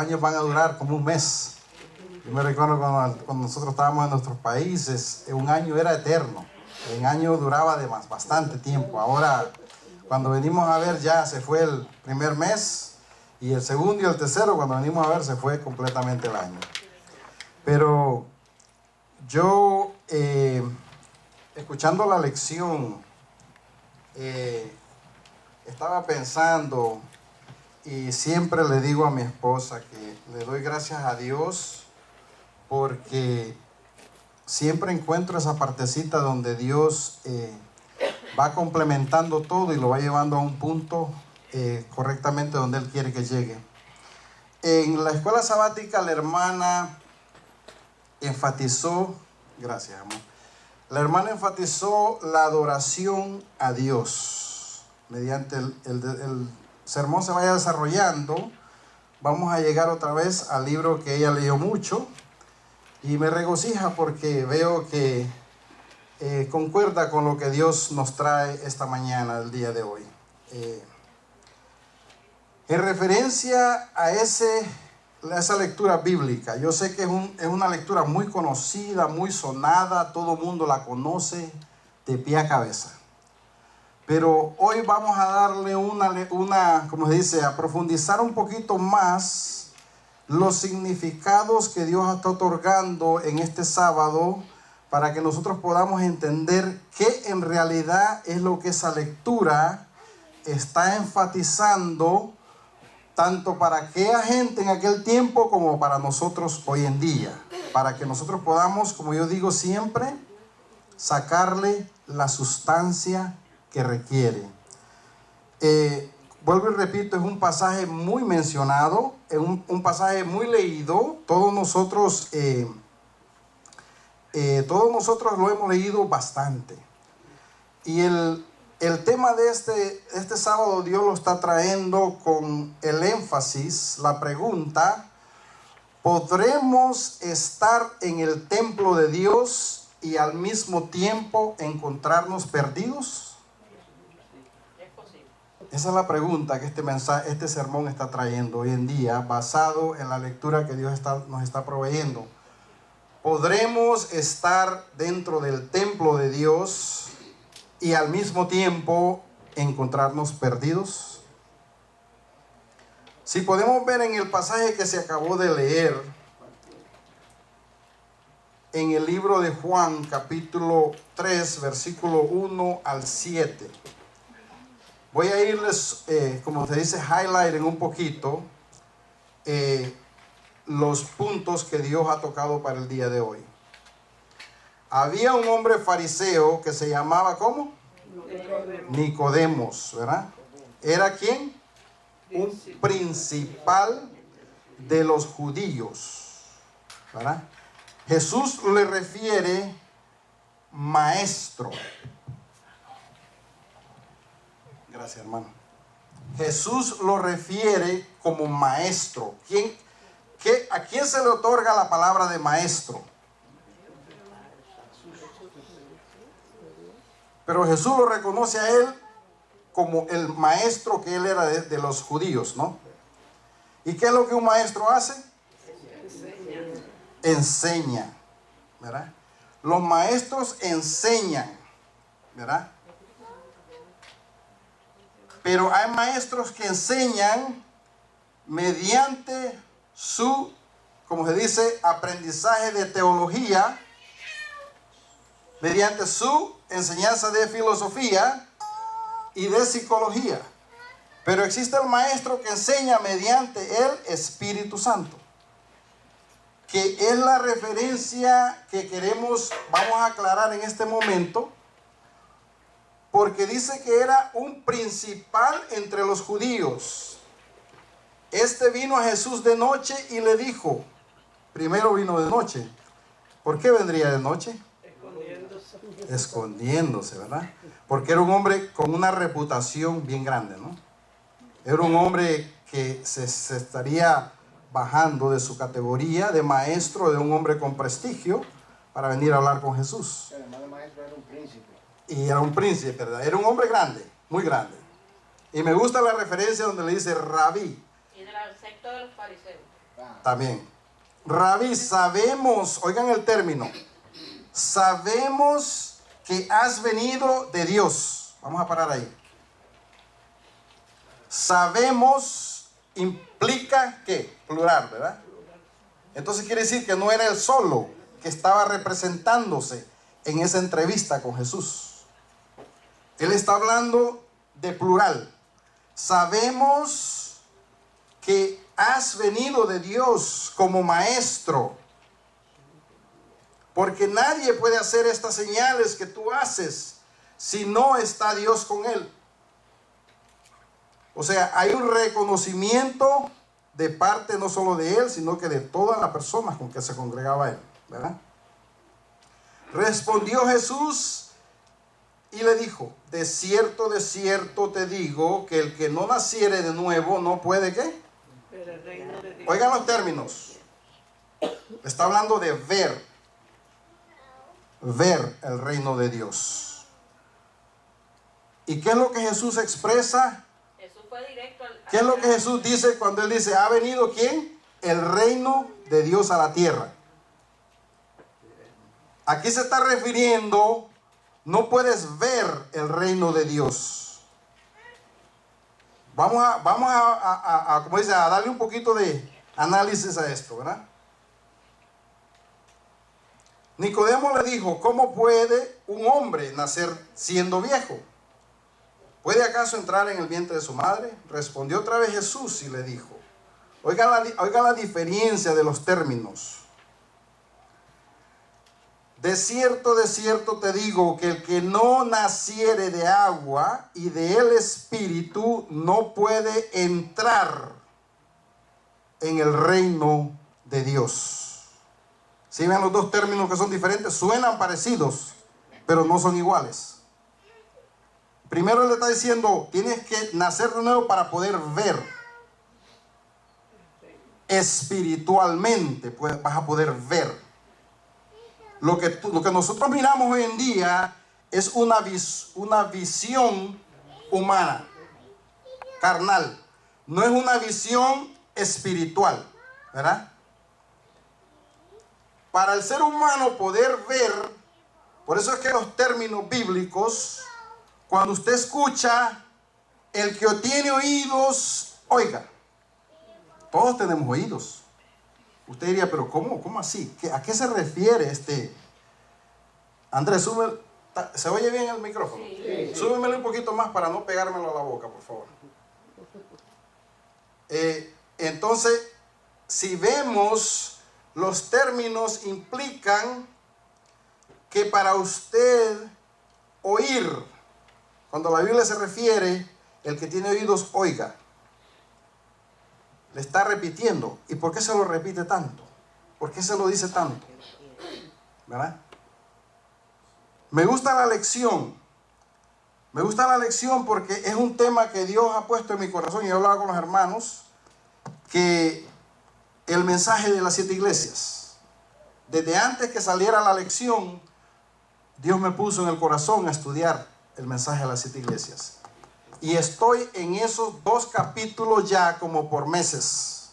años van a durar como un mes. Yo me recuerdo cuando nosotros estábamos en nuestros países, un año era eterno. Un año duraba bastante tiempo. Ahora, cuando venimos a ver, ya se fue el primer mes, y el segundo y el tercero, cuando venimos a ver, se fue completamente el año. Pero yo, escuchando la lección, estaba pensando, y siempre le digo a mi esposa que le doy gracias a Dios, porque siempre encuentro esa partecita donde Dios va complementando todo y lo va llevando a un punto correctamente donde Él quiere que llegue. En la escuela sabática la hermana enfatizó, gracias amor, la hermana enfatizó la adoración a Dios. Mediante el sermón se vaya desarrollando, vamos a llegar otra vez al libro que ella leyó mucho, y me regocija porque veo que concuerda con lo que Dios nos trae esta mañana, el día de hoy. En referencia a esa lectura bíblica, yo sé que es una lectura muy conocida, muy sonada, todo el mundo la conoce de pie a cabeza. Pero hoy vamos a darle como se dice, a profundizar un poquito más los significados que Dios está otorgando en este sábado, para que nosotros podamos entender qué en realidad es lo que esa lectura está enfatizando, tanto para aquella gente en aquel tiempo como para nosotros hoy en día, para que nosotros podamos, como yo digo siempre, sacarle la sustancia que requiere. Vuelvo y repito, es un pasaje muy mencionado, es un pasaje muy leído. Todos nosotros lo hemos leído bastante. Y el tema de este sábado Dios lo está trayendo con el énfasis, la pregunta: ¿podremos estar en el templo de Dios y al mismo tiempo encontrarnos perdidos? Esa es la pregunta que este sermón está trayendo hoy en día, basado en la lectura que Dios nos está proveyendo. ¿Podremos estar dentro del templo de Dios y al mismo tiempo encontrarnos perdidos? Si podemos ver en el pasaje que se acabó de leer, en el libro de Juan, capítulo 3, versículo 1 al 7. Voy a irles, como se dice, highlighting un poquito los puntos que Dios ha tocado para el día de hoy. Había un hombre fariseo que se llamaba, ¿cómo? Nicodemos, ¿verdad? ¿Era quién? Un principal de los judíos, ¿verdad? Jesús le refiere maestro. Gracias, hermano. Jesús lo refiere como maestro. ¿A quién se le otorga la palabra de maestro? Pero Jesús lo reconoce a él como el maestro que él era de los judíos, ¿no? ¿Y qué es lo que un maestro hace? Enseña, ¿verdad? Los maestros enseñan, ¿verdad? Pero hay maestros que enseñan mediante su, como se dice, aprendizaje de teología, mediante su enseñanza de filosofía y de psicología. Pero existe el maestro que enseña mediante el Espíritu Santo, que es la referencia que vamos a aclarar en este momento, porque dice que era un principal entre los judíos. Este vino a Jesús de noche y le dijo, primero vino de noche. ¿Por qué vendría de noche? Escondiéndose, ¿verdad? Porque era un hombre con una reputación bien grande, ¿no? Era un hombre que se estaría bajando de su categoría de maestro, de un hombre con prestigio, para venir a hablar con Jesús. Además de maestro, era un príncipe. Y era un príncipe, ¿verdad? Era un hombre grande, muy grande. Y me gusta la referencia donde le dice rabí. Y de la secta de los fariseos. También. Rabí, sabemos, oigan el término, sabemos que has venido de Dios. Vamos a parar ahí. Sabemos implica ¿qué? Plural, ¿verdad? Entonces quiere decir que no era él solo que estaba representándose en esa entrevista con Jesús. Él está hablando de plural. Sabemos que has venido de Dios como maestro, porque nadie puede hacer estas señales que tú haces si no está Dios con él. O sea, hay un reconocimiento de parte no solo de él, sino que de todas las personas con que se congregaba él, ¿verdad? Respondió Jesús y le dijo: de cierto te digo que el que no naciere de nuevo no puede ¿qué? Pero el reino de Dios. Oigan los términos. Está hablando de ver el reino de Dios. ¿Y qué es lo que Jesús expresa? Jesús fue directo al... ¿Qué es lo que Jesús dice cuando él dice: ha venido ¿quién? El reino de Dios a la tierra. Aquí se está refiriendo, no puedes ver el reino de Dios. Vamos a como dice, a darle un poquito de análisis a esto, ¿verdad? Nicodemo le dijo: ¿cómo puede un hombre nacer siendo viejo? ¿Puede acaso entrar en el vientre de su madre? Respondió otra vez Jesús y le dijo, oiga la diferencia de los términos. De cierto te digo que el que no naciere de agua y del Espíritu no puede entrar en el reino de Dios. Si ven los dos términos que son diferentes, suenan parecidos, pero no son iguales. Primero le está diciendo, tienes que nacer de nuevo para poder ver. Espiritualmente vas a poder ver. Lo que nosotros miramos hoy en día es una visión humana, carnal. No es una visión espiritual, ¿verdad? Para el ser humano poder ver, por eso es que los términos bíblicos, cuando usted escucha, el que tiene oídos, oiga. Todos tenemos oídos. Usted diría, pero ¿cómo así? ¿A qué se refiere este? Andrés, ¿se oye bien el micrófono? Sí. Súbemelo un poquito más para no pegármelo a la boca, por favor. Entonces, si vemos, los términos implican que para usted oír, cuando la Biblia se refiere, el que tiene oídos, oiga. Le está repitiendo. ¿Y por qué se lo repite tanto? ¿Por qué se lo dice tanto? ¿Verdad? Me gusta la lección. Me gusta la lección porque es un tema que Dios ha puesto en mi corazón. Y yo hablaba con los hermanos que el mensaje de las 7 iglesias, desde antes que saliera la lección, Dios me puso en el corazón a estudiar el mensaje de las 7 iglesias. Y estoy en esos 2 capítulos ya como por meses,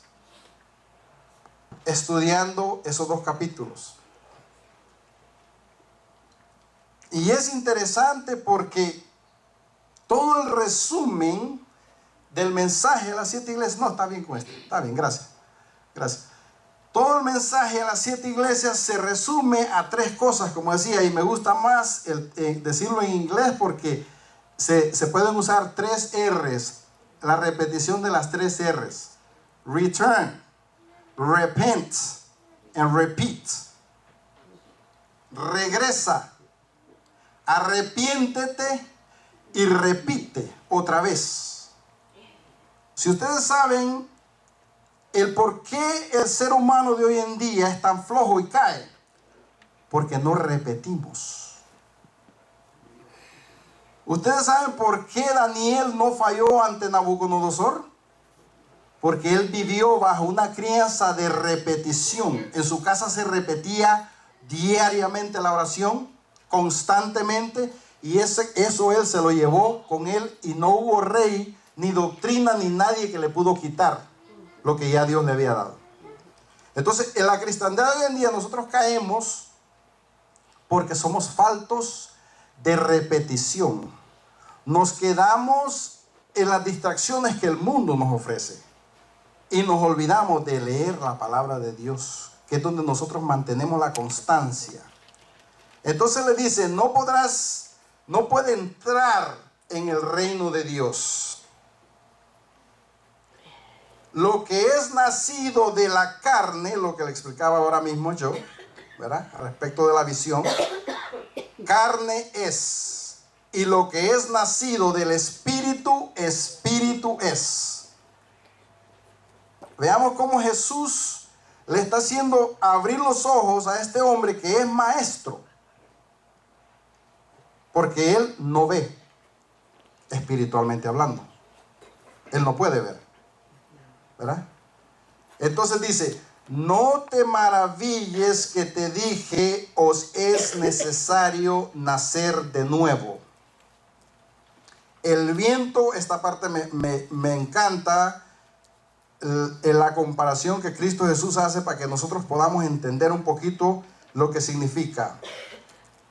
estudiando esos 2 capítulos. Y es interesante porque todo el resumen del mensaje a las 7 iglesias, no, está bien con esto, está bien, gracias. Todo el mensaje a las 7 iglesias se resume a 3 cosas, como decía, y me gusta más decirlo en inglés porque se pueden usar 3 R's, la repetición de las 3 R's. Return, repent, and repeat. Regresa, arrepiéntete y repite otra vez. Si ustedes saben el por qué el ser humano de hoy en día es tan flojo y cae, porque no repetimos. ¿Ustedes saben por qué Daniel no falló ante Nabucodonosor? Porque él vivió bajo una crianza de repetición. En su casa se repetía diariamente la oración, constantemente, y eso él se lo llevó con él, y no hubo rey, ni doctrina, ni nadie que le pudo quitar lo que ya Dios le había dado. Entonces, en la cristiandad de hoy en día nosotros caemos porque somos faltos de repetición. Nos quedamos en las distracciones que el mundo nos ofrece y nos olvidamos de leer la palabra de Dios, que es donde nosotros mantenemos la constancia. Entonces le dice, no puede entrar en el reino de Dios lo que es nacido de la carne, lo que le explicaba ahora mismo yo, ¿verdad? Respecto de la visión, carne es, y lo que es nacido del espíritu, espíritu es. Veamos cómo Jesús le está haciendo abrir los ojos a este hombre que es maestro, porque él no ve, espiritualmente hablando. Él no puede ver, ¿verdad? Entonces dice, no te maravilles que te dije, os es necesario nacer de nuevo. El viento, esta parte me encanta, en la comparación que Cristo Jesús hace para que nosotros podamos entender un poquito lo que significa.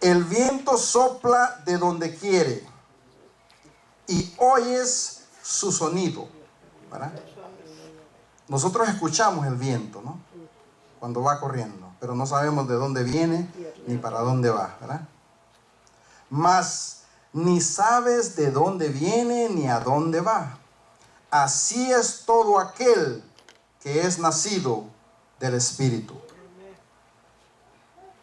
El viento sopla de donde quiere y oyes su sonido, ¿verdad? Nosotros escuchamos el viento, ¿no? Cuando va corriendo, pero no sabemos de dónde viene ni para dónde va, ¿verdad? Mas ni sabes de dónde viene ni a dónde va. Así es todo aquel que es nacido del Espíritu.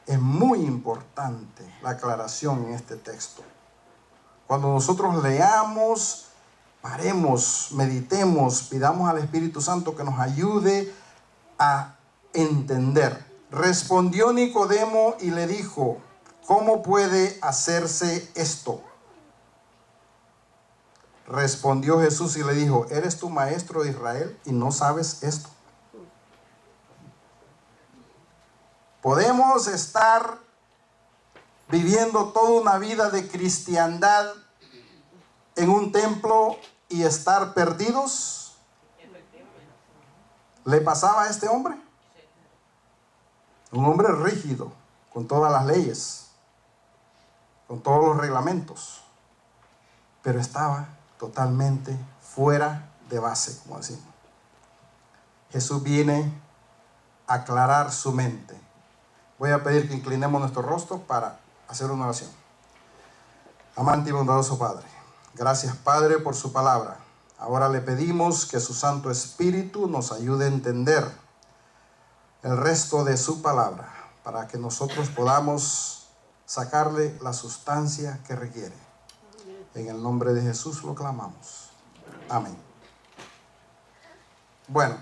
Es muy importante la aclaración en este texto. Cuando nosotros leamos, paremos, meditemos, pidamos al Espíritu Santo que nos ayude a entender. Respondió Nicodemo y le dijo, ¿cómo puede hacerse esto? Respondió Jesús y le dijo, ¿eres tú maestro de Israel y no sabes esto? Podemos estar viviendo toda una vida de cristiandad en un templo y estar perdidos. ¿Le pasaba a este hombre? Un hombre rígido, con todas las leyes, con todos los reglamentos, pero estaba totalmente fuera de base, como decimos. Jesús viene a aclarar su mente. Voy a pedir que inclinemos nuestro rostro para hacer una oración. Amante y bondadoso Padre, gracias Padre por su palabra. Ahora le pedimos que su Santo Espíritu nos ayude a entender el resto de su palabra para que nosotros podamos sacarle la sustancia que requiere. En el nombre de Jesús lo clamamos. Amén. Bueno,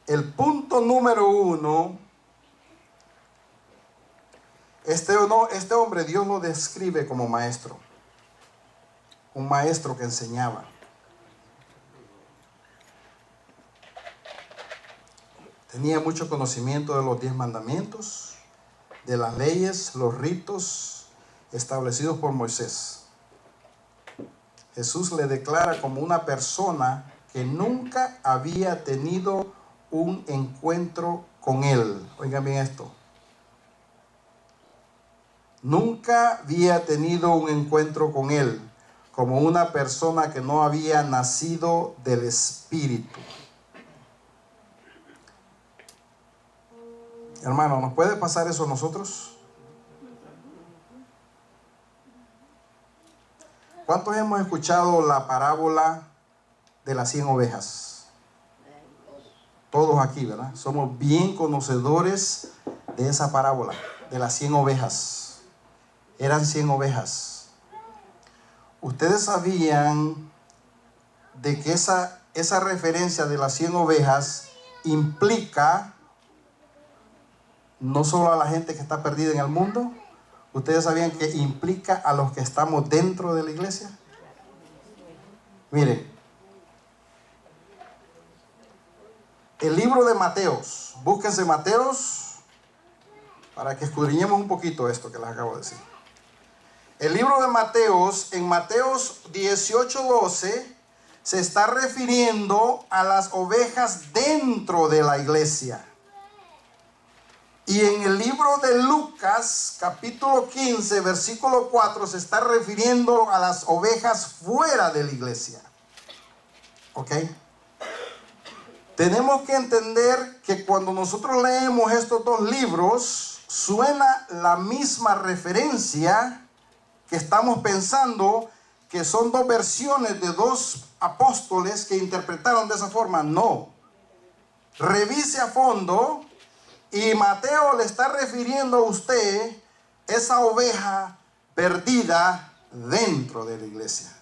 el punto número 1, este hombre Dios lo describe como maestro. Un maestro que enseñaba. Tenía mucho conocimiento de los 10 mandamientos, de las leyes, los ritos establecidos por Moisés. Jesús le declara como una persona que nunca había tenido un encuentro con él. Oigan bien esto. Nunca había tenido un encuentro con él, como una persona que no había nacido del Espíritu. Hermano, ¿nos puede pasar eso a nosotros? ¿Cuántos hemos escuchado la parábola de las 100 ovejas? Todos aquí, ¿verdad? Somos bien conocedores de esa parábola, de las 100 ovejas. Eran 100 ovejas. ¿Ustedes sabían de que esa referencia de las 100 ovejas implica no solo a la gente que está perdida en el mundo? ¿Ustedes sabían que implica a los que estamos dentro de la iglesia? Miren, el libro de Mateos, búsquense Mateos para que escudriñemos un poquito esto que les acabo de decir. El libro de Mateos, en Mateos 18:12, se está refiriendo a las ovejas dentro de la iglesia. Y en el libro de Lucas, capítulo 15, versículo 4, se está refiriendo a las ovejas fuera de la iglesia. ¿Ok? Tenemos que entender que cuando nosotros leemos estos dos libros, suena la misma referencia que estamos pensando que son dos versiones de dos apóstoles que interpretaron de esa forma. No. Revise a fondo y Mateo le está refiriendo a usted esa oveja perdida dentro de la iglesia.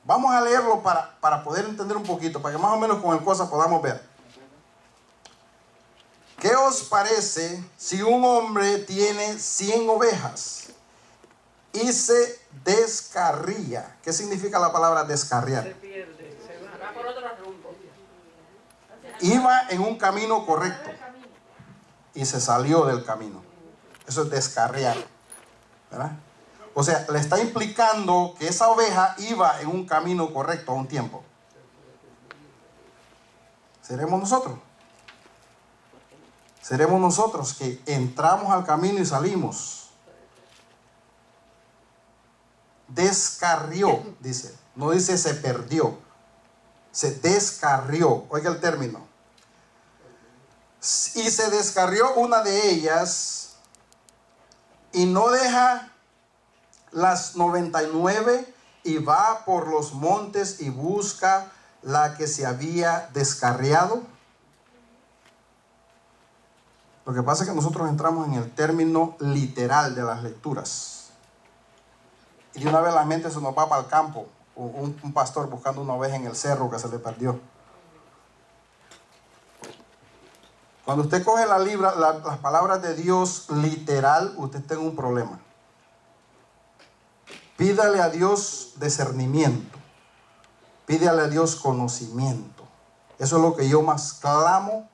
Vamos a leerlo para poder entender un poquito, para que más o menos con el cosa podamos ver. ¿Qué os parece si un hombre tiene 100 ovejas y se descarría? ¿Qué significa la palabra descarriar? Se pierde, se va por otro rumbo. Iba en un camino correcto y se salió del camino. Eso es descarriar, ¿verdad? O sea, le está implicando que esa oveja iba en un camino correcto a un tiempo. ¿Seremos nosotros? Seremos nosotros que entramos al camino y salimos. Descarrió, dice. No dice se perdió. Se descarrió. Oiga el término. Y se descarrió una de ellas y no deja las 99 y va por los montes y busca la que se había descarriado. Lo que pasa es que nosotros entramos en el término literal de las lecturas. Y de una vez la mente se nos va para el campo. Un pastor buscando una oveja en el cerro que se le perdió. Cuando usted coge las palabras de Dios literal, usted tiene un problema. Pídale a Dios discernimiento. Pídale a Dios conocimiento. Eso es lo que yo más clamo.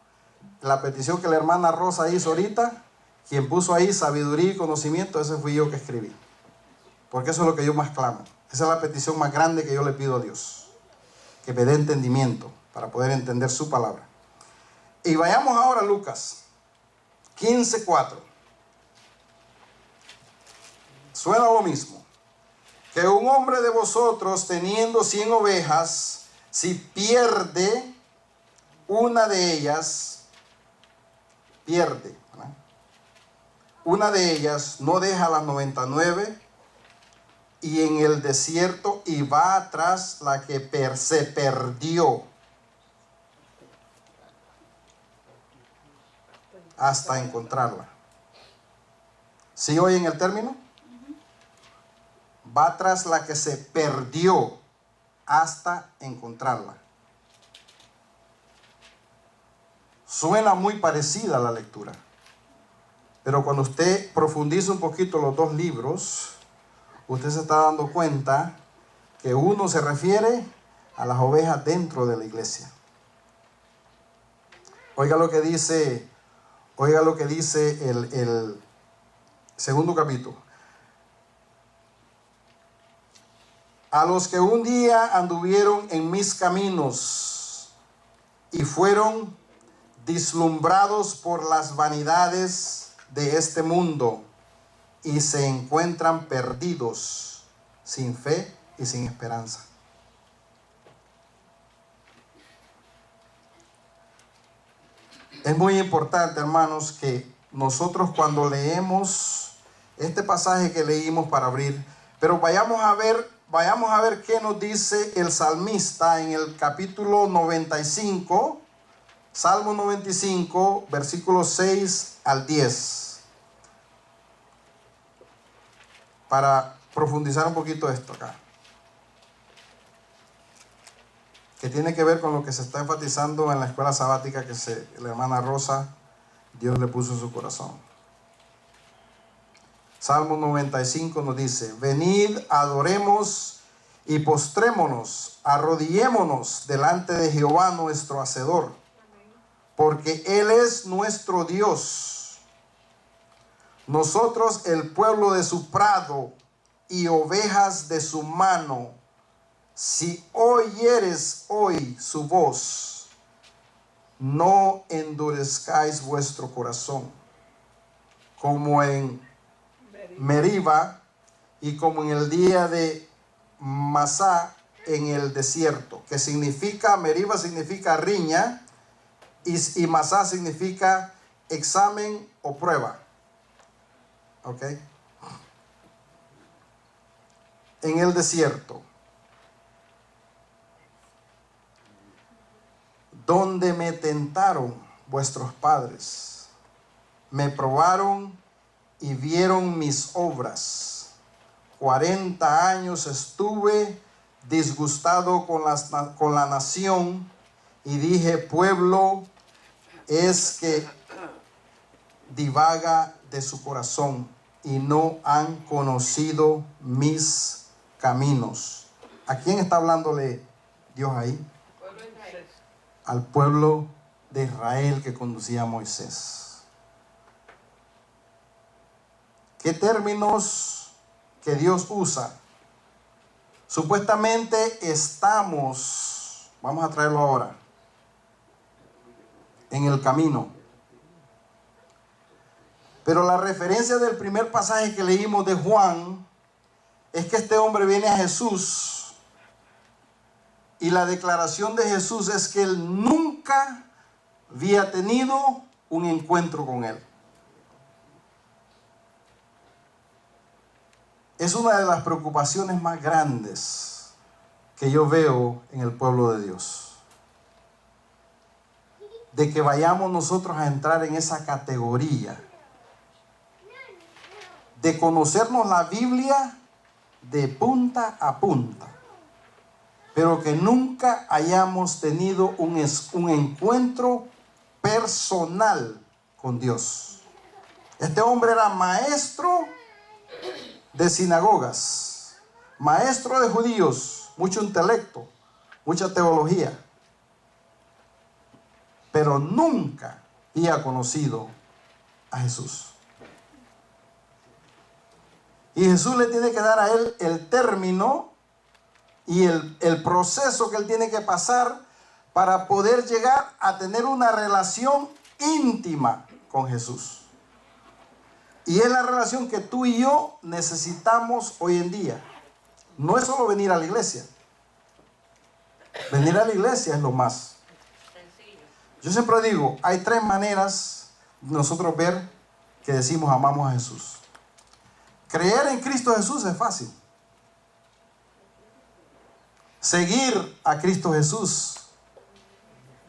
La petición que la hermana Rosa hizo ahorita, quien puso ahí sabiduría y conocimiento, ese fui yo que escribí. Porque eso es lo que yo más clamo. Esa es la petición más grande que yo le pido a Dios. Que me dé entendimiento para poder entender su palabra. Y vayamos ahora a Lucas 15:4. Suena lo mismo. Que un hombre de vosotros teniendo 100 ovejas, si pierde una de ellas, pierde, ¿verdad? Una de ellas, no deja las 99 y en el desierto y va atrás la que se perdió hasta encontrarla. ¿Sí oyen el término? Va tras la que se perdió hasta encontrarla. Suena muy parecida a la lectura. Pero cuando usted profundiza un poquito los dos libros, usted se está dando cuenta que uno se refiere a las ovejas dentro de la iglesia. Oiga lo que dice el segundo capítulo. A los que un día anduvieron en mis caminos y fueron deslumbrados por las vanidades de este mundo y se encuentran perdidos, sin fe y sin esperanza. Es muy importante, hermanos, que nosotros cuando leemos este pasaje que leímos para abrir, pero vayamos a ver qué nos dice el salmista en el capítulo 95, Salmo 95, versículos 6 al 10. Para profundizar un poquito esto acá. Que tiene que ver con lo que se está enfatizando en la escuela sabática que la hermana Rosa, Dios le puso en su corazón. Salmo 95 nos dice: venid, adoremos y postrémonos, arrodillémonos delante de Jehová nuestro Hacedor, porque Él es nuestro Dios, nosotros el pueblo de su prado y ovejas de su mano. si oyeres hoy su voz, no endurezcáis vuestro corazón, como en Meriba y como en el día de Masá en el desierto, que significa, Meriba significa riña y Masá significa examen o prueba. ¿Ok? En el desierto, donde me tentaron vuestros padres, me probaron y vieron mis obras. 40 años estuve disgustado con la nación y dije, pueblo es que divaga de su corazón y no han conocido mis caminos. ¿A quién está hablándole Dios ahí? Al pueblo de Israel que conducía a Moisés. ¿Qué términos que Dios usa? Supuestamente estamos, vamos a traerlo ahora, en el camino. Pero la referencia del primer pasaje que leímos de Juan es que este hombre viene a Jesús y la declaración de Jesús es que él nunca había tenido un encuentro con él. Es una de las preocupaciones más grandes que yo veo en el pueblo de Dios. De que vayamos nosotros a entrar en esa categoría de conocernos la Biblia de punta a punta, pero que nunca hayamos tenido un encuentro personal con Dios. Este hombre era maestro de sinagogas, maestro de judíos, mucho intelecto, mucha teología, pero nunca había conocido a Jesús. Y Jesús le tiene que dar a él el término y el proceso que él tiene que pasar para poder llegar a tener una relación íntima con Jesús. Y es la relación que tú y yo necesitamos hoy en día. No es solo venir a la iglesia. Venir a la iglesia es lo más. Yo siempre digo, hay 3 maneras de nosotros ver que decimos amamos a Jesús. Creer en Cristo Jesús es fácil. Seguir a Cristo Jesús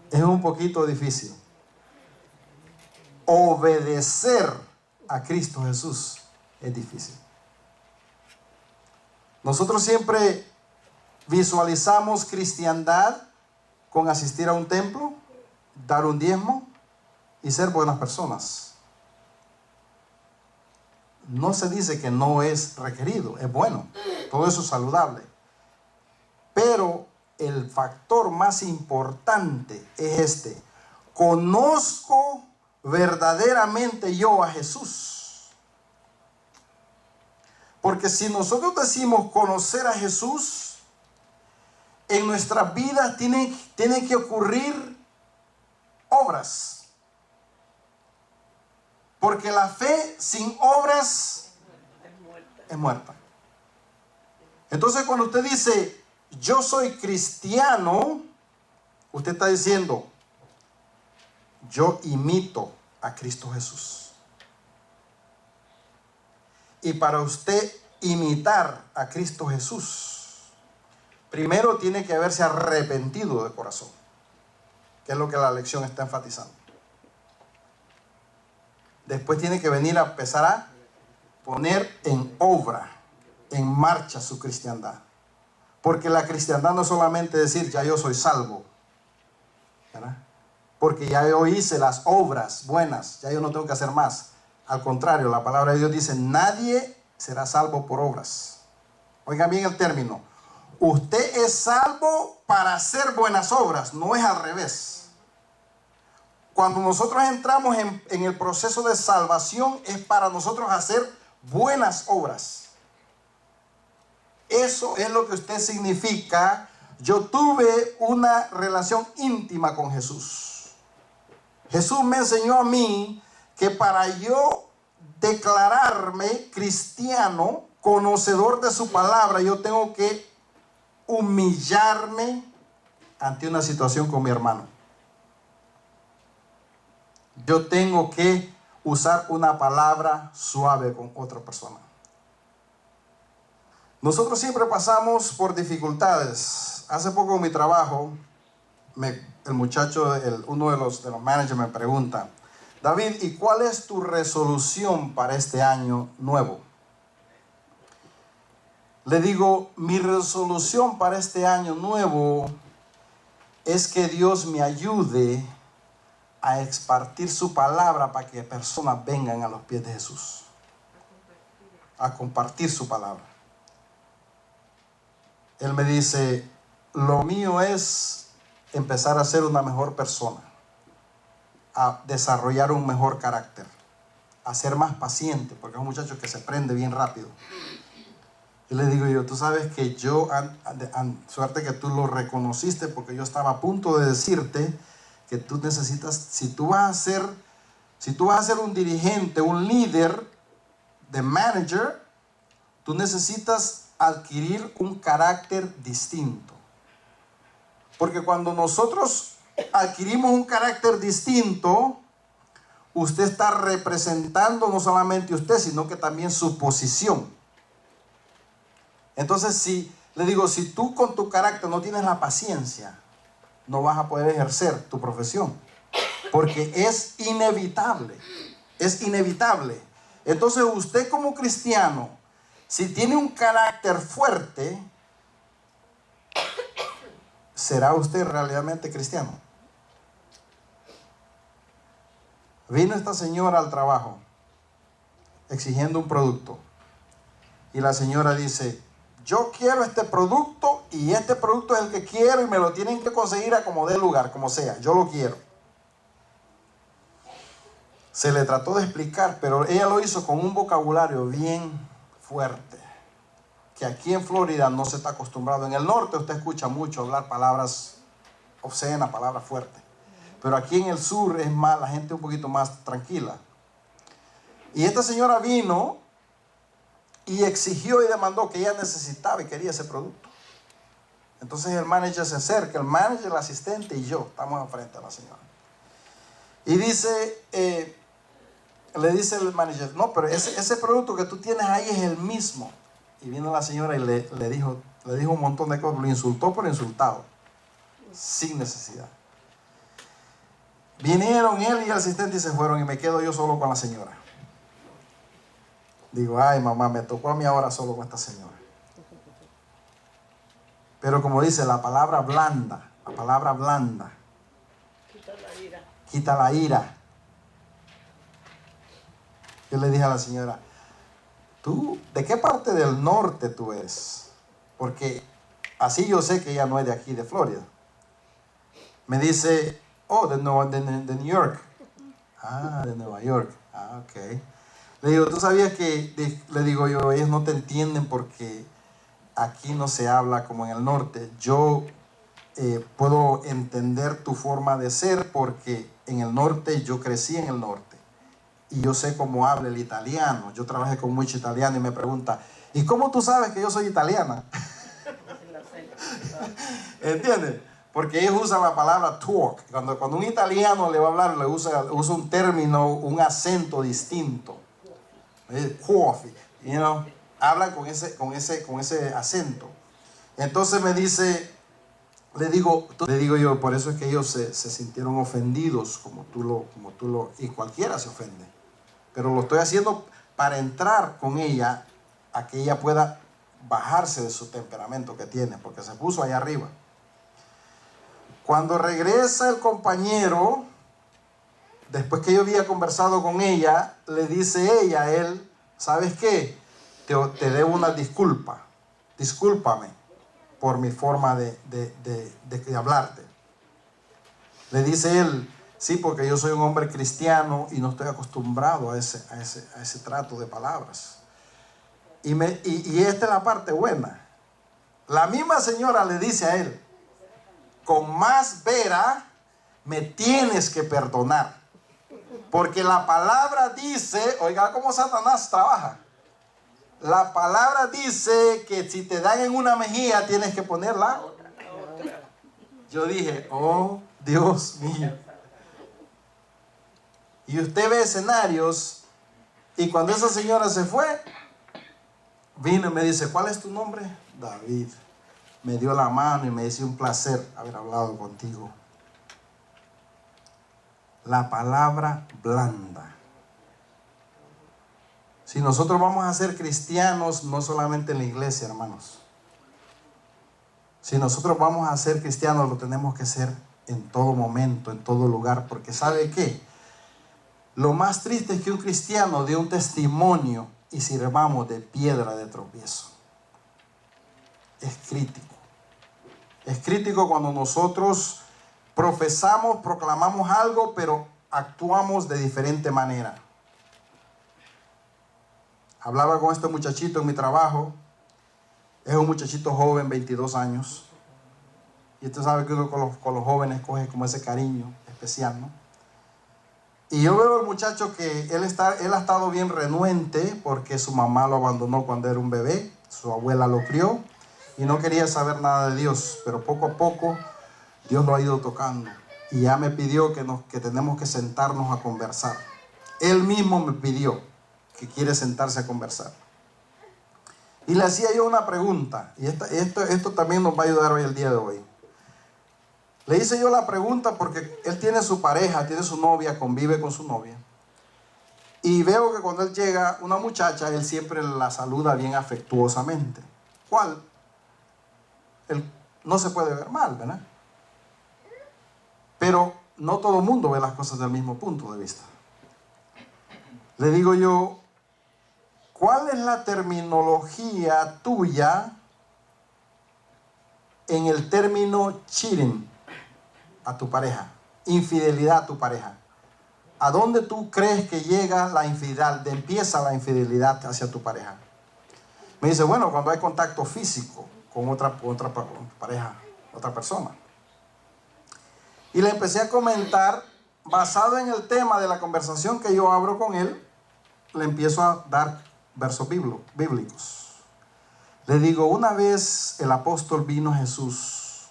es un poquito difícil. Obedecer a Cristo Jesús es difícil. Nosotros siempre visualizamos cristiandad con asistir a un templo, dar un diezmo y ser buenas personas. No se dice que no es requerido, es bueno, todo eso es saludable. Pero el factor más importante es este: conozco verdaderamente yo a Jesús. Porque si nosotros decimos conocer a Jesús, en nuestras vidas tienen que ocurrir obras. Porque la fe sin obras es muerta. Entonces cuando usted dice yo soy cristiano, usted está diciendo yo imito a Cristo Jesús. Y para usted imitar a Cristo Jesús, primero tiene que haberse arrepentido de corazón, que es lo que la lección está enfatizando. Después tiene que venir a empezar a poner en obra, en marcha su cristiandad. Porque la cristiandad no es solamente decir ya yo soy salvo, ¿verdad? Porque ya yo hice las obras buenas, ya yo no tengo que hacer más. Al contrario, la palabra de Dios dice, nadie será salvo por obras. Oigan bien el término. Usted es salvo para hacer buenas obras, no es al revés. Cuando nosotros entramos en el proceso de salvación es para nosotros hacer buenas obras. Eso es lo que usted significa. Yo tuve una relación íntima con Jesús. Jesús me enseñó a mí que para yo declararme cristiano, conocedor de su palabra, yo tengo que humillarme ante una situación con mi hermano. Yo tengo que usar una palabra suave con otra persona. Nosotros siempre pasamos por dificultades. Hace poco en mi trabajo, el muchacho, uno de los managers me pregunta: David, ¿y cuál es tu resolución para este año nuevo? Le digo, mi resolución para este año nuevo es que Dios me ayude a expartir su palabra para que personas vengan a los pies de Jesús, a compartir su palabra. Él me dice, lo mío es empezar a ser una mejor persona, a desarrollar un mejor carácter, a ser más paciente, porque es un muchacho que se prende bien rápido. Y le digo yo, tú sabes que yo, suerte que tú lo reconociste, porque yo estaba a punto de decirte que tú necesitas, si tú vas a ser un dirigente, un líder de manager, tú necesitas adquirir un carácter distinto. Porque cuando nosotros adquirimos un carácter distinto, usted está representando no solamente usted, sino que también su posición. Entonces, si tú con tu carácter no tienes la paciencia, no vas a poder ejercer tu profesión, porque es inevitable, es inevitable. Entonces, usted como cristiano, si tiene un carácter fuerte, ¿será usted realmente cristiano? Vino esta señora al trabajo exigiendo un producto y la señora dice, yo quiero este producto y este producto es el que quiero y me lo tienen que conseguir a como dé lugar, como sea, yo lo quiero. Se le trató de explicar, pero ella lo hizo con un vocabulario bien fuerte, que aquí en Florida no se está acostumbrado. En el norte usted escucha mucho hablar palabras obscenas, palabras fuertes, pero aquí en el sur es más, la gente un poquito más tranquila. Y esta señora vino y exigió y demandó que ella necesitaba y quería ese producto. Entonces el manager se acerca, el manager, el asistente y yo estamos enfrente a la señora. Y dice, le dice el manager, no, pero ese producto que tú tienes ahí es el mismo. Y vino la señora y le dijo un montón de cosas, lo insultó por insultado, sin necesidad. Vinieron él y el asistente y se fueron y me quedo yo solo con la señora. Digo, ay mamá, me tocó a mí ahora solo con esta señora. Pero como dice, la palabra blanda, quita la ira. Yo le dije a la señora, ¿tú de qué parte del norte tú eres? Porque así yo sé que ella no es de aquí, de Florida. Me dice, oh, de New York. Ah, de Nueva York. Ah, ok. Le digo, ¿tú sabías que, le digo yo, ellos no te entienden porque aquí no se habla como en el norte? Yo puedo entender tu forma de ser porque en el norte, yo crecí en el norte. Y yo sé cómo habla el italiano. Yo trabajé con mucho italiano y me pregunta, ¿y cómo tú sabes que yo soy italiana? ¿Entiendes? Porque ellos usan la palabra talk. Cuando un italiano le va a hablar, le usa un término, un acento distinto. Coffee, you know, hablan con ese acento. Entonces me dice, le digo yo, por eso es que ellos se sintieron ofendidos, como tú lo, y cualquiera se ofende. Pero lo estoy haciendo para entrar con ella, a que ella pueda bajarse de su temperamento que tiene, porque se puso allá arriba. Cuando regresa el compañero, después que yo había conversado con ella, le dice ella a él, ¿sabes qué? Te debo una disculpa. Discúlpame por mi forma de hablarte. Le dice él, sí, porque yo soy un hombre cristiano y no estoy acostumbrado a ese trato de palabras. Y esta es la parte buena. La misma señora le dice a él, con más vera me tienes que perdonar. Porque la palabra dice, oiga cómo Satanás trabaja. La palabra dice que si te dan en una mejilla tienes que ponerla. Yo dije, oh Dios mío. Y usted ve escenarios, y cuando esa señora se fue, vino y me dice, ¿cuál es tu nombre? David. Me dio la mano y me dice, un placer haber hablado contigo. La palabra blanda. Si nosotros vamos a ser cristianos, no solamente en la iglesia, hermanos. Si nosotros vamos a ser cristianos, lo tenemos que ser en todo momento, en todo lugar. Porque ¿sabe qué? Lo más triste es que un cristiano dé un testimonio y sirvamos de piedra de tropiezo. Es crítico. Es crítico cuando nosotros profesamos, proclamamos algo, pero actuamos de diferente manera. Hablaba con este muchachito en mi trabajo. Es un muchachito joven, 22 años. Y usted sabe que uno con los jóvenes coge como ese cariño especial, ¿no? Y yo veo al muchacho que él ha estado bien renuente porque su mamá lo abandonó cuando era un bebé. Su abuela lo crió y no quería saber nada de Dios. Pero poco a poco Dios lo ha ido tocando. Y ya me pidió que tenemos que sentarnos a conversar. Él mismo me pidió que quiere sentarse a conversar. Y le hacía yo una pregunta. Y esto también nos va a ayudar hoy el día de hoy. Le hice yo la pregunta porque él tiene su pareja, tiene su novia, convive con su novia. Y veo que cuando él llega, una muchacha, él siempre la saluda bien afectuosamente. ¿Cuál? Él no se puede ver mal, ¿verdad? Pero no todo el mundo ve las cosas del mismo punto de vista. Le digo yo, ¿cuál es la terminología tuya en el término cheating a tu pareja? Infidelidad a tu pareja. ¿A dónde tú crees que llega la infidelidad, empieza la infidelidad hacia tu pareja? Me dice, bueno, cuando hay contacto físico con otra pareja, otra persona. Y le empecé a comentar, basado en el tema de la conversación que yo abro con él, le empiezo a dar versos bíblicos. Le digo, una vez el apóstol vino a Jesús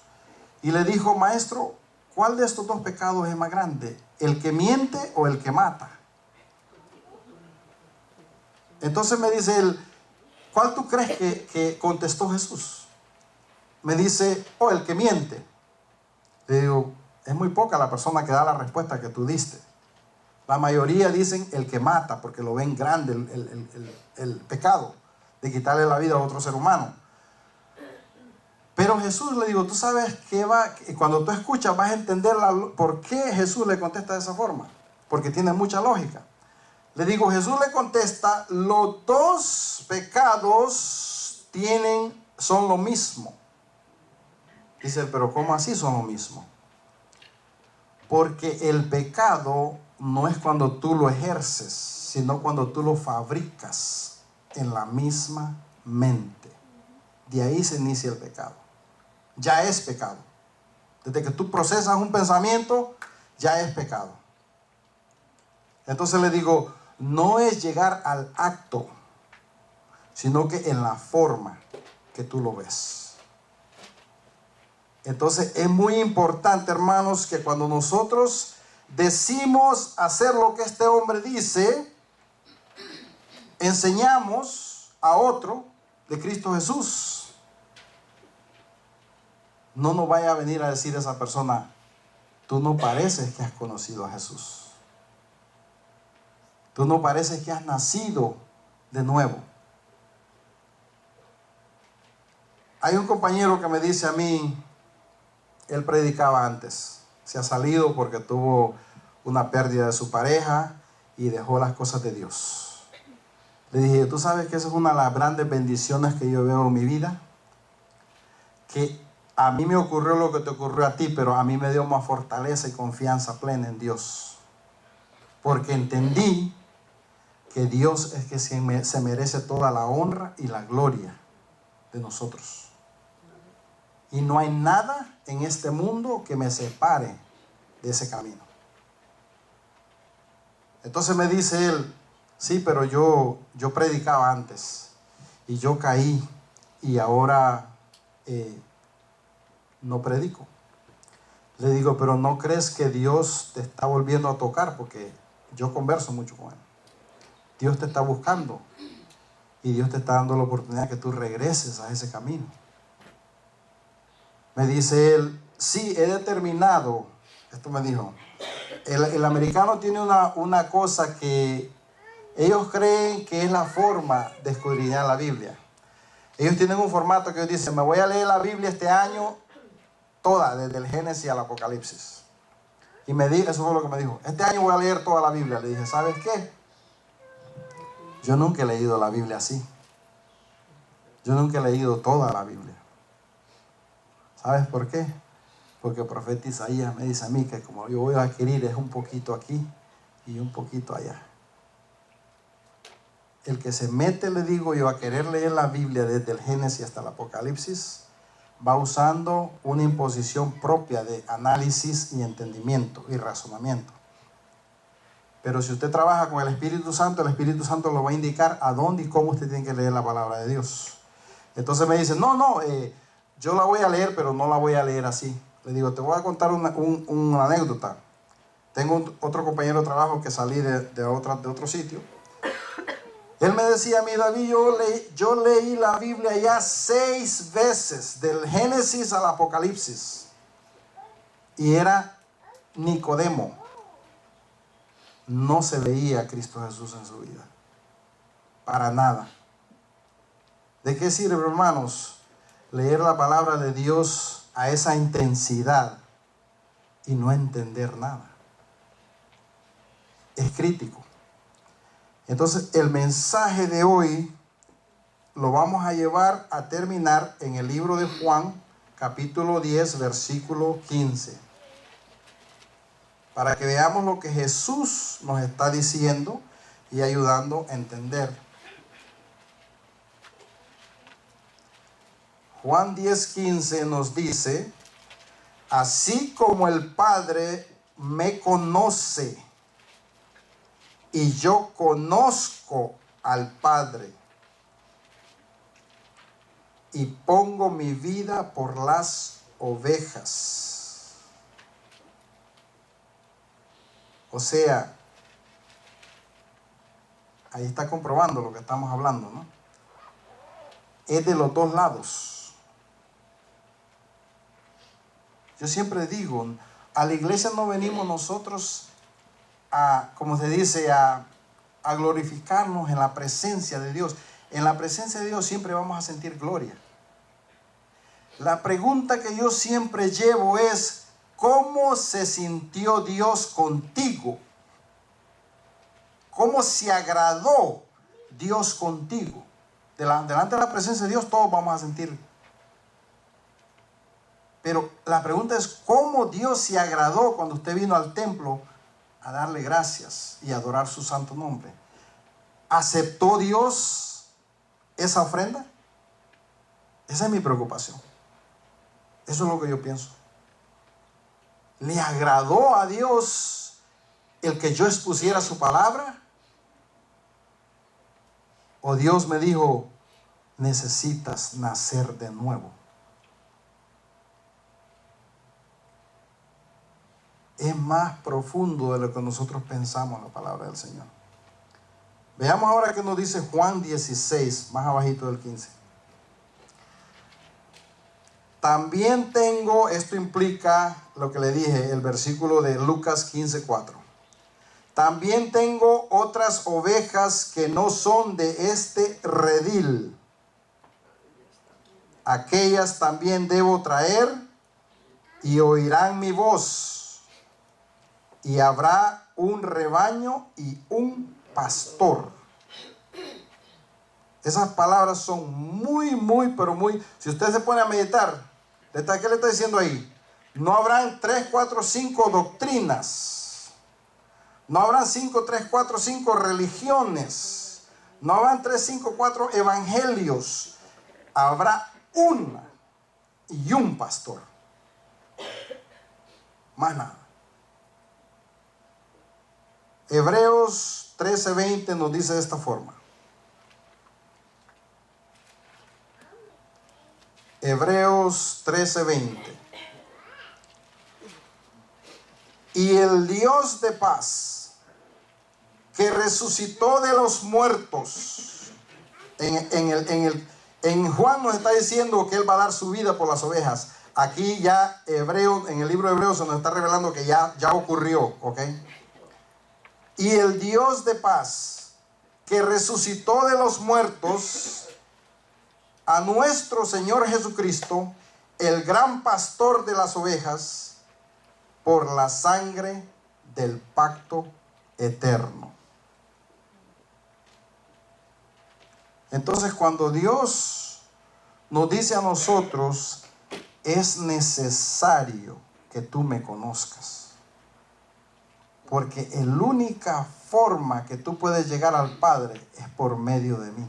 y le dijo, maestro, ¿cuál de estos dos pecados es más grande? ¿El que miente o el que mata? Entonces me dice él, ¿cuál tú crees que contestó Jesús? Me dice, el que miente. Le digo, es muy poca la persona que da la respuesta que tú diste. La mayoría dicen el que mata, porque lo ven grande el pecado de quitarle la vida a otro ser humano. Pero Jesús, le digo, tú sabes que cuando tú escuchas vas a entender por qué Jesús le contesta de esa forma, porque tiene mucha lógica. Le digo, Jesús le contesta, los dos pecados son lo mismo. Dice, pero ¿cómo así son lo mismo? Porque el pecado no es cuando tú lo ejerces, sino cuando tú lo fabricas en la misma mente. De ahí se inicia el pecado. Ya es pecado. Desde que tú procesas un pensamiento, ya es pecado. Entonces le digo, no es llegar al acto, sino que en la forma que tú lo ves. Entonces es muy importante, hermanos, que cuando nosotros decimos hacer lo que este hombre dice, enseñamos a otro de Cristo Jesús. No nos vaya a venir a decir esa persona, tú no pareces que has conocido a Jesús. Tú no pareces que has nacido de nuevo. Hay un compañero que me dice a mí, él predicaba antes, se ha salido porque tuvo una pérdida de su pareja y dejó las cosas de Dios. Le dije, ¿tú sabes que esa es una de las grandes bendiciones que yo veo en mi vida? Que a mí me ocurrió lo que te ocurrió a ti, pero a mí me dio más fortaleza y confianza plena en Dios. Porque entendí que Dios es que se merece toda la honra y la gloria de nosotros. Y no hay nada en este mundo que me separe de ese camino. Entonces me dice él, sí, pero yo predicaba antes y yo caí y ahora no predico. Le digo, pero ¿no crees que Dios te está volviendo a tocar? Porque yo converso mucho con él. Dios te está buscando y Dios te está dando la oportunidad que tú regreses a ese camino. Me dice él, sí, he determinado, esto me dijo, el americano tiene una cosa que ellos creen que es la forma de escudriñar la Biblia. Ellos tienen un formato que ellos dicen, me voy a leer la Biblia este año toda, desde el Génesis al Apocalipsis. Y me dijo, eso fue lo que me dijo, este año voy a leer toda la Biblia. Le dije, ¿sabes qué? Yo nunca he leído la Biblia así. Yo nunca he leído toda la Biblia. ¿Sabes por qué? Porque el profeta Isaías me dice a mí que como yo voy a adquirir es un poquito aquí y un poquito allá. El que se mete, le digo yo, a querer leer la Biblia desde el Génesis hasta el Apocalipsis, va usando una imposición propia de análisis y entendimiento y razonamiento. Pero si usted trabaja con el Espíritu Santo lo va a indicar a dónde y cómo usted tiene que leer la palabra de Dios. Entonces me dice, yo la voy a leer, pero no la voy a leer así. Le digo, te voy a contar una anécdota. Tengo otro compañero de trabajo que salí de otro sitio. Él me decía a mí, David, yo leí la Biblia ya 6 veces, del Génesis al Apocalipsis. Y era Nicodemo. No se veía a Cristo Jesús en su vida. Para nada. ¿De qué sirve, hermanos, leer la palabra de Dios a esa intensidad y no entender nada? Es crítico. Entonces, el mensaje de hoy lo vamos a llevar a terminar en el libro de Juan, capítulo 10, versículo 15. Para que veamos lo que Jesús nos está diciendo y ayudando a entender. Juan 10:15 nos dice, así como el Padre me conoce y yo conozco al Padre y pongo mi vida por las ovejas. O sea, ahí está comprobando lo que estamos hablando, ¿no? Es de los dos lados. Yo siempre digo, a la iglesia no venimos nosotros como se dice, a glorificarnos en la presencia de Dios. En la presencia de Dios siempre vamos a sentir gloria. La pregunta que yo siempre llevo es, ¿cómo se sintió Dios contigo? ¿Cómo se agradó Dios contigo? Delante de la presencia de Dios todos vamos a sentir. Pero la pregunta es, ¿cómo Dios se agradó cuando usted vino al templo a darle gracias y adorar su santo nombre? ¿Aceptó Dios esa ofrenda? Esa es mi preocupación. Eso es lo que yo pienso. ¿Le agradó a Dios el que yo expusiera su palabra? ¿O Dios me dijo, necesitas nacer de nuevo? Es más profundo de lo que nosotros pensamos en la palabra del Señor. Veamos ahora qué nos dice Juan 16, más abajito del 15. También tengo, esto implica lo que le dije, el versículo de Lucas 15:4. También tengo otras ovejas que no son de este redil. Aquellas también debo traer y oirán mi voz. Y habrá un rebaño y un pastor. Esas palabras son pero muy, si usted se pone a meditar, ¿qué le está diciendo ahí? No habrán 3, 4, 5 doctrinas. No habrán 5, 3, 4, 5 religiones. No habrán 3, 5, 4 evangelios. Habrá una y un pastor. Más nada. Hebreos 13:20 nos dice de esta forma. Hebreos 13:20. Y el Dios de paz, que resucitó de los muertos. En Juan nos está diciendo que Él va a dar su vida por las ovejas. Aquí ya en el libro de Hebreos se nos está revelando que ya ocurrió, ¿ok? Y el Dios de paz, que resucitó de los muertos a nuestro Señor Jesucristo, el gran pastor de las ovejas, por la sangre del pacto eterno. Entonces, cuando Dios nos dice a nosotros, es necesario que tú me conozcas, porque la única forma que tú puedes llegar al Padre es por medio de mí.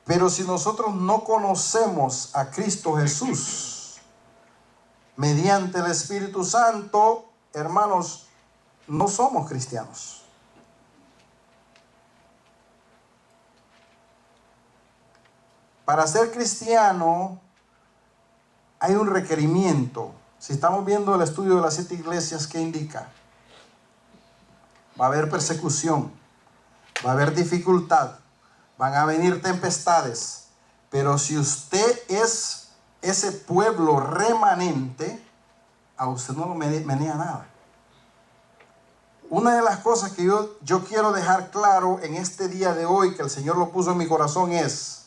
Pero si nosotros no conocemos a Cristo Jesús mediante el Espíritu Santo, hermanos, no somos cristianos. Para ser cristiano hay un requerimiento. Si estamos viendo el estudio de las 7 iglesias, ¿qué indica? Va a haber persecución, va a haber dificultad, van a venir tempestades. Pero si usted es ese pueblo remanente, a usted no lo menea nada. Una de las cosas que yo quiero dejar claro en este día de hoy, que el Señor lo puso en mi corazón, es: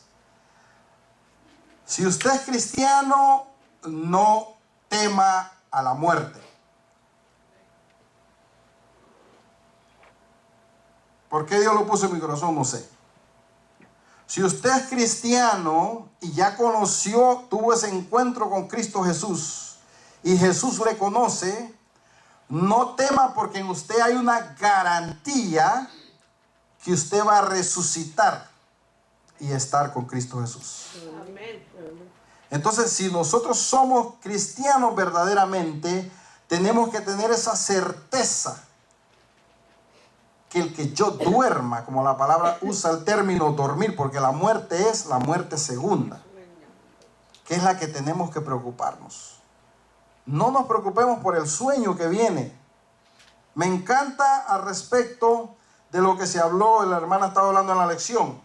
si usted es cristiano, no tema a la muerte. ¿Por qué Dios lo puso en mi corazón? No sé. Si usted es cristiano y ya tuvo ese encuentro con Cristo Jesús, y Jesús le conoce, no tema, porque en usted hay una garantía que usted va a resucitar y estar con Cristo Jesús. Amén. Entonces, si nosotros somos cristianos verdaderamente, tenemos que tener esa certeza que el que yo duerma, como la palabra usa el término dormir, porque la muerte es la muerte segunda, que es la que tenemos que preocuparnos. No nos preocupemos por el sueño que viene. Me encanta al respecto de lo que se habló, la hermana estaba hablando en la lección,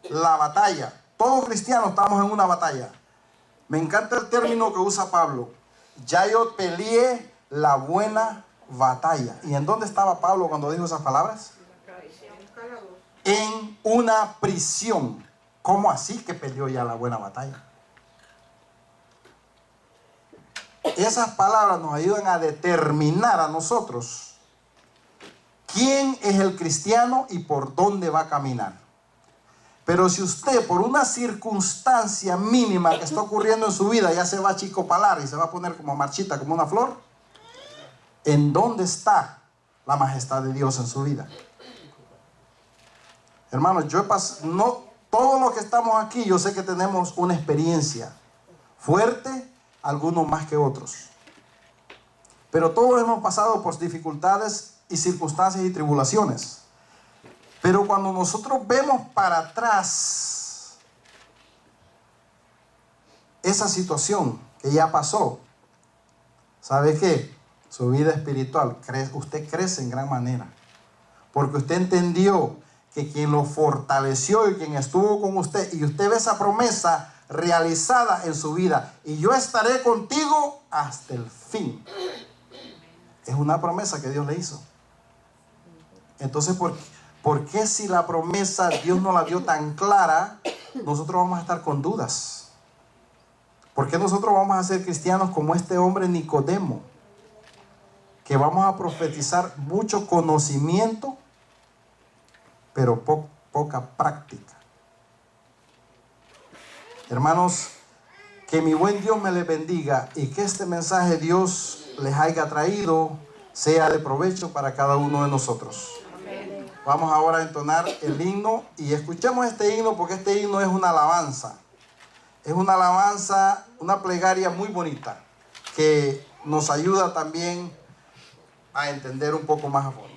la batalla. Todos cristianos estamos en una batalla. Me encanta el término que usa Pablo: ya yo peleé la buena batalla. ¿Y en dónde estaba Pablo cuando dijo esas palabras? En una prisión. ¿Cómo así que peleó ya la buena batalla? Esas palabras nos ayudan a determinar a nosotros quién es el cristiano y por dónde va a caminar. Pero si usted, por una circunstancia mínima que está ocurriendo en su vida, ya se va a chicopalar y se va a poner como marchita, como una flor, ¿en dónde está la majestad de Dios en su vida? Hermanos, todos los que estamos aquí, yo sé que tenemos una experiencia fuerte, algunos más que otros. Pero todos hemos pasado por dificultades y circunstancias y tribulaciones. Pero cuando nosotros vemos para atrás esa situación que ya pasó, ¿sabe qué? Su vida espiritual, usted crece en gran manera. Porque usted entendió que quien lo fortaleció y quien estuvo con usted, y usted ve esa promesa realizada en su vida: y yo estaré contigo hasta el fin. Es una promesa que Dios le hizo. Entonces, ¿por qué si la promesa Dios no la dio tan clara, nosotros vamos a estar con dudas? ¿Por qué nosotros vamos a ser cristianos como este hombre Nicodemo, que vamos a profetizar mucho conocimiento, pero poca práctica? Hermanos, que mi buen Dios me les bendiga y que este mensaje Dios les haya traído sea de provecho para cada uno de nosotros. Amén. Vamos ahora a entonar el himno, y escuchemos este himno, porque este himno es una alabanza. Es una alabanza, una plegaria muy bonita que nos ayuda también a entender un poco más a fondo.